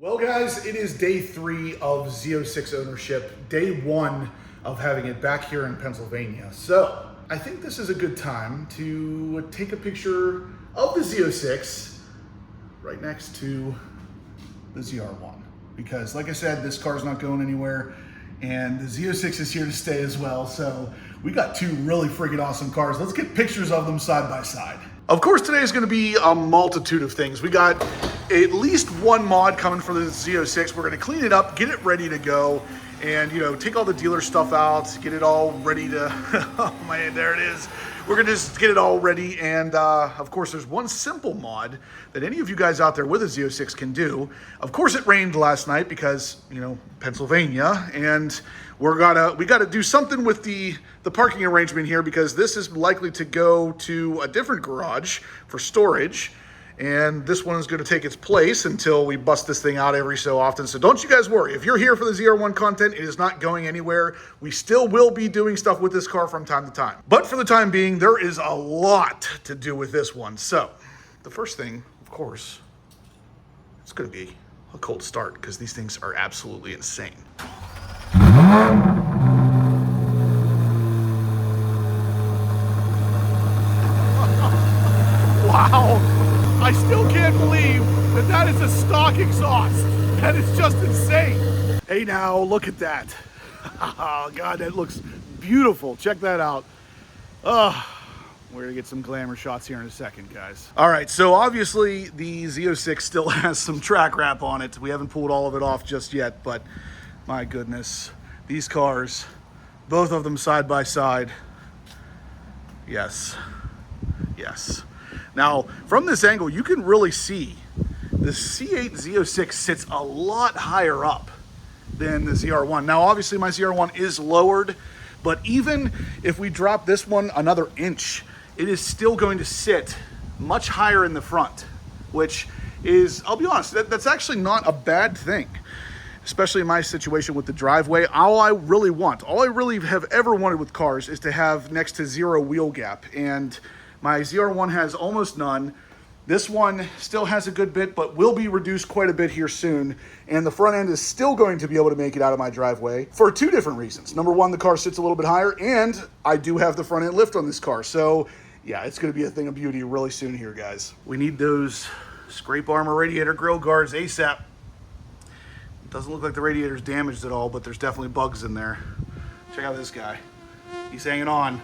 Well guys, it is day 3 of Z06 ownership, day 1 of having it back here in Pennsylvania. So I think this is a good time to take a picture of the Z06 right next to the ZR1. Because like I said, this car's not going anywhere and the Z06 is here to stay as well. So we got two really freaking awesome cars. Let's get pictures of them side by side. Of course, today is going to be a multitude of things. We got at least one mod coming for the Z06. We're going to clean it up, get it ready to go, and take all the dealer stuff out, get it all ready to. Oh man, there it is. We're going to just get it all ready, and of course, there's one simple mod that any of you guys out there with a Z06 can do. Of course, it rained last night because Pennsylvania, and we got to do something with the parking arrangement here because this is likely to go to a different garage for storage, and this one is going to take its place until we bust this thing out every so often. So don't you guys worry. If you're here for the ZR1 content, it is not going anywhere. We still will be doing stuff with this car from time to time. But for the time being, there is a lot to do with this one. So the first thing, of course, it's going to be a cold start because these things are absolutely insane. Wow, I still can't believe that that is a stock exhaust. That is just insane. Hey now, look at that. Oh God, that looks beautiful. Check that out. We're gonna get some glamour shots here in a second, guys. All right, so obviously the Z06 still has some track wrap on it. We haven't pulled all of it off just yet, but my goodness, these cars, both of them side by side. Yes, yes. Now, from this angle, you can really see the C8 Z06 sits a lot higher up than the ZR1. Now, obviously, my ZR1 is lowered, but even if we drop this one another inch, it is still going to sit much higher in the front, which is, I'll be honest, that's actually not a bad thing, especially in my situation with the driveway. All I really have ever wanted with cars is to have next to zero wheel gap, and my ZR1 has almost none. This one still has a good bit, but will be reduced quite a bit here soon. And the front end is still going to be able to make it out of my driveway for two different reasons. Number one, the car sits a little bit higher, and I do have the front end lift on this car. So yeah, it's gonna be a thing of beauty really soon here, guys. We need those scrape armor radiator grill guards ASAP. It doesn't look like the radiator's damaged at all, but there's definitely bugs in there. Check out this guy. He's hanging on.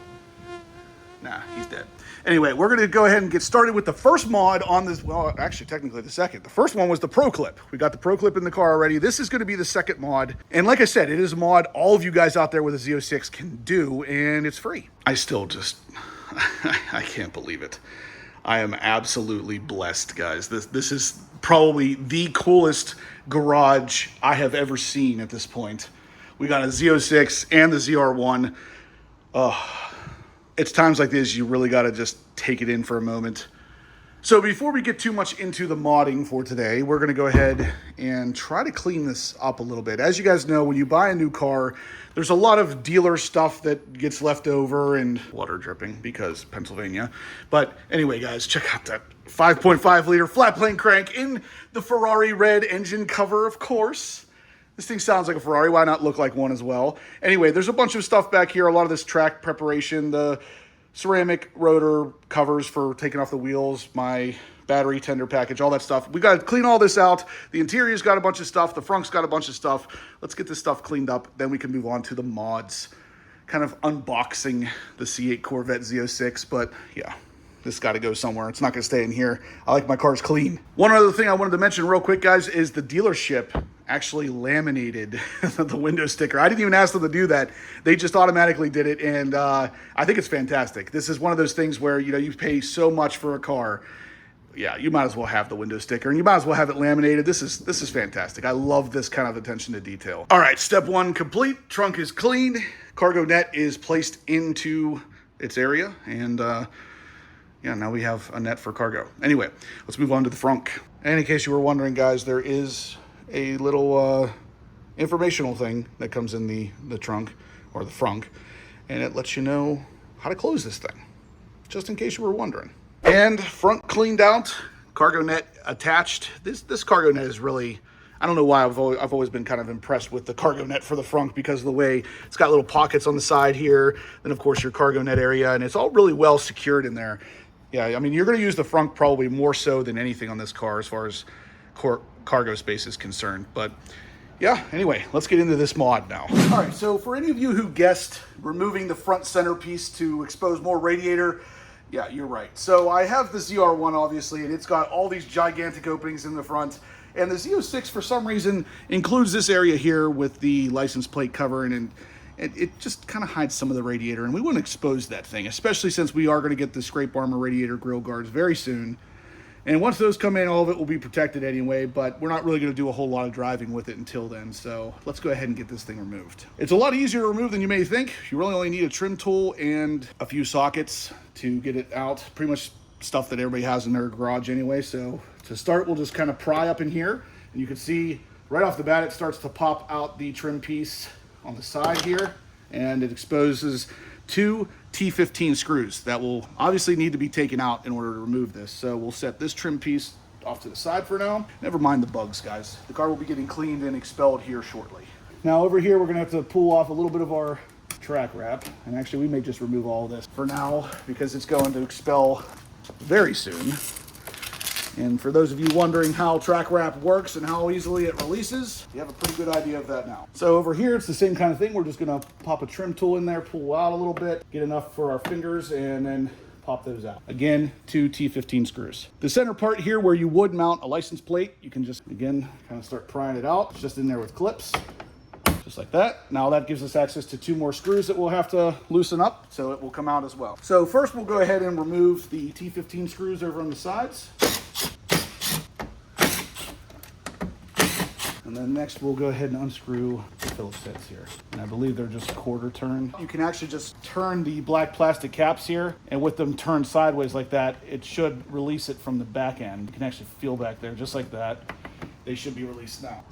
Nah, he's dead. Anyway, we're going to go ahead and get started with the first mod on this. Well, actually, technically the second. The first one was the Pro Clip. We got the Pro Clip in the car already. This is going to be the second mod. And like I said, it is a mod all of you guys out there with a Z06 can do, and it's free. I still just, I can't believe it. I am absolutely blessed, guys. This is probably the coolest garage I have ever seen at this point. We got a Z06 and the ZR1. It's times like this you really got to just take it in for a moment. So before we get too much into the modding for today, we're going to go ahead and try to clean this up a little bit. As you guys know, when you buy a new car, there's a lot of dealer stuff that gets left over and water dripping because Pennsylvania. But anyway, guys, check out that 5.5 liter flat plane crank in the Ferrari red engine cover, of course. This thing sounds like a Ferrari. Why not look like one as well? Anyway, there's a bunch of stuff back here. A lot of this track preparation, the ceramic rotor covers for taking off the wheels, my battery tender package, all that stuff. We got to clean all this out. The interior's got a bunch of stuff. The front's got a bunch of stuff. Let's get this stuff cleaned up. Then we can move on to the mods. Kind of unboxing the C8 Corvette Z06, but yeah. This got to go somewhere. It's not going to stay in here. I like my cars clean. One other thing I wanted to mention real quick, guys, is the dealership actually laminated the window sticker. I didn't even ask them to do that. They just automatically did it, and I think it's fantastic. This is one of those things where, you pay so much for a car. Yeah, you might as well have the window sticker, and you might as well have it laminated. This is fantastic. I love this kind of attention to detail. All right, step one complete. Trunk is clean. Cargo net is placed into its area, and yeah, now we have a net for cargo. Anyway, let's move on to the frunk. And in case you were wondering, guys, there is a little informational thing that comes in the trunk, or the frunk, and it lets you know how to close this thing, just in case you were wondering. And front cleaned out, cargo net attached. This cargo net is really, I don't know why I've always been kind of impressed with the cargo net for the front because of the way it's got little pockets on the side here. Then of course your cargo net area, and it's all really well secured in there. Yeah, I mean, you're going to use the front probably more so than anything on this car as far as cargo space is concerned. But yeah, anyway, let's get into this mod now. All right, so for any of you who guessed removing the front centerpiece to expose more radiator, yeah, you're right. So I have the ZR1 obviously, and it's got all these gigantic openings in the front. And the Z06 for some reason includes this area here with the license plate covering, and it just kind of hides some of the radiator, and we wouldn't expose that thing, especially since we are going to get the scrape armor radiator grill guards very soon. And once those come in, all of it will be protected anyway, but we're not really going to do a whole lot of driving with it until then. So let's go ahead and get this thing removed. It's a lot easier to remove than you may think. You really only need a trim tool and a few sockets to get it out. Pretty much stuff that everybody has in their garage anyway. So to start, we'll just kind of pry up in here, and you can see right off the bat, it starts to pop out the trim piece on the side here, and it exposes 2 T15 screws that will obviously need to be taken out in order to remove this. So we'll set this trim piece off to the side for now. Never mind the bugs, guys. The car will be getting cleaned and expelled here shortly. Now over here, we're gonna have to pull off a little bit of our track wrap, and actually we may just remove all of this for now because it's going to expel very soon. And for those of you wondering how track wrap works and how easily it releases, you have a pretty good idea of that now. So over here, it's the same kind of thing. We're just gonna pop a trim tool in there, pull out a little bit, get enough for our fingers, and then pop those out. Again, 2 T15 screws. The center part here where you would mount a license plate, you can just, again, kind of start prying it out. It's just in there with clips, just like that. Now that gives us access to 2 more screws that we'll have to loosen up, so it will come out as well. So first we'll go ahead and remove the T15 screws over on the sides. And then next we'll go ahead and unscrew the Phillips heads here. And I believe they're just quarter turn. You can actually just turn the black plastic caps here, and with them turned sideways like that, it should release it from the back end. You can actually feel back there just like that. They should be released now.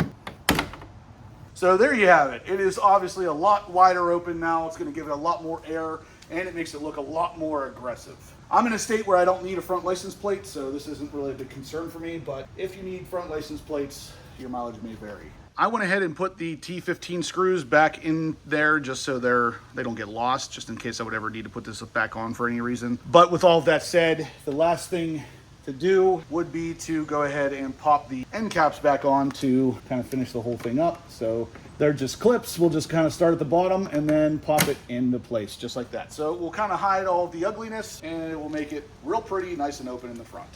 So there you have it. It is obviously a lot wider open now. It's going to give it a lot more air, and it makes it look a lot more aggressive. I'm in a state where I don't need a front license plate, so this isn't really a big concern for me, but if you need front license plates, your mileage may vary. I went ahead and put the T15 screws back in there just so they don't get lost, just in case I would ever need to put this back on for any reason. But with all of that said, the last thing to do would be to go ahead and pop the end caps back on to kind of finish the whole thing up. So they're just clips. We'll just kind of start at the bottom and then pop it into place just like that. So we'll kind of hide all the ugliness, and it will make it real pretty, nice and open in the front.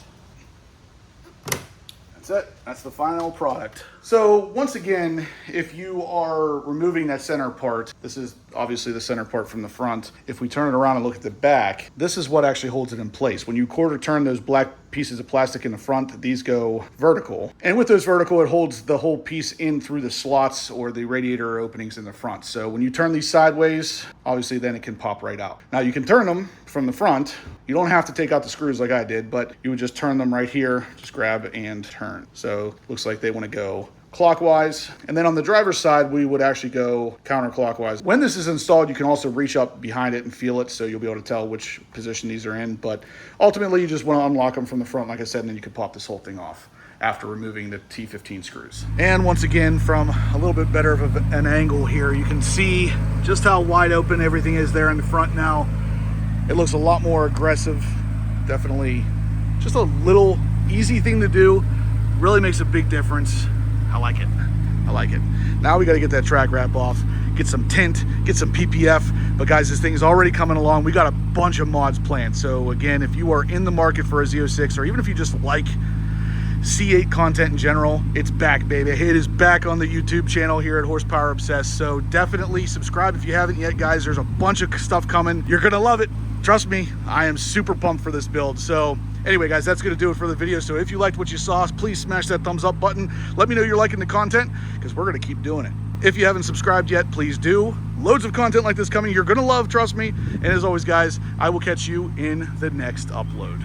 That's it. That's the final product. So once again, if you are removing that center part, this is obviously the center part from the front. If we turn it around and look at the back, this is what actually holds it in place. When you quarter turn those black pieces of plastic in the front, these go vertical. And with those vertical, it holds the whole piece in through the slots or the radiator openings in the front. So when you turn these sideways, obviously then it can pop right out. Now you can turn them from the front. You don't have to take out the screws like I did, but you would just turn them right here, just grab and turn. So looks like they want to go clockwise. And then on the driver's side, we would actually go counterclockwise. When this is installed, you can also reach up behind it and feel it, so you'll be able to tell which position these are in. But ultimately, you just want to unlock them from the front, like I said, and then you can pop this whole thing off after removing the T15 screws. And once again, from a little bit better of an angle here, you can see just how wide open everything is there in the front now. It looks a lot more aggressive. Definitely just a little easy thing to do. Really makes a big difference. I like it. I like it. Now we got to get that track wrap off, get some tint, get some PPF. But guys, this thing is already coming along. We got a bunch of mods planned. So again, if you are in the market for a Z06, or even if you just like C8 content in general, it's back, baby. It is back on the YouTube channel here at Horsepower Obsessed. So definitely subscribe if you haven't yet, guys. There's a bunch of stuff coming. You're gonna love it. Trust me, I am super pumped for this build. So anyway, guys, that's gonna do it for the video. So if you liked what you saw, please smash that thumbs up button. Let me know you're liking the content, because we're gonna keep doing it. If you haven't subscribed yet, please do. Loads of content like this coming. You're gonna love, trust me. And as always, guys, I will catch you in the next upload.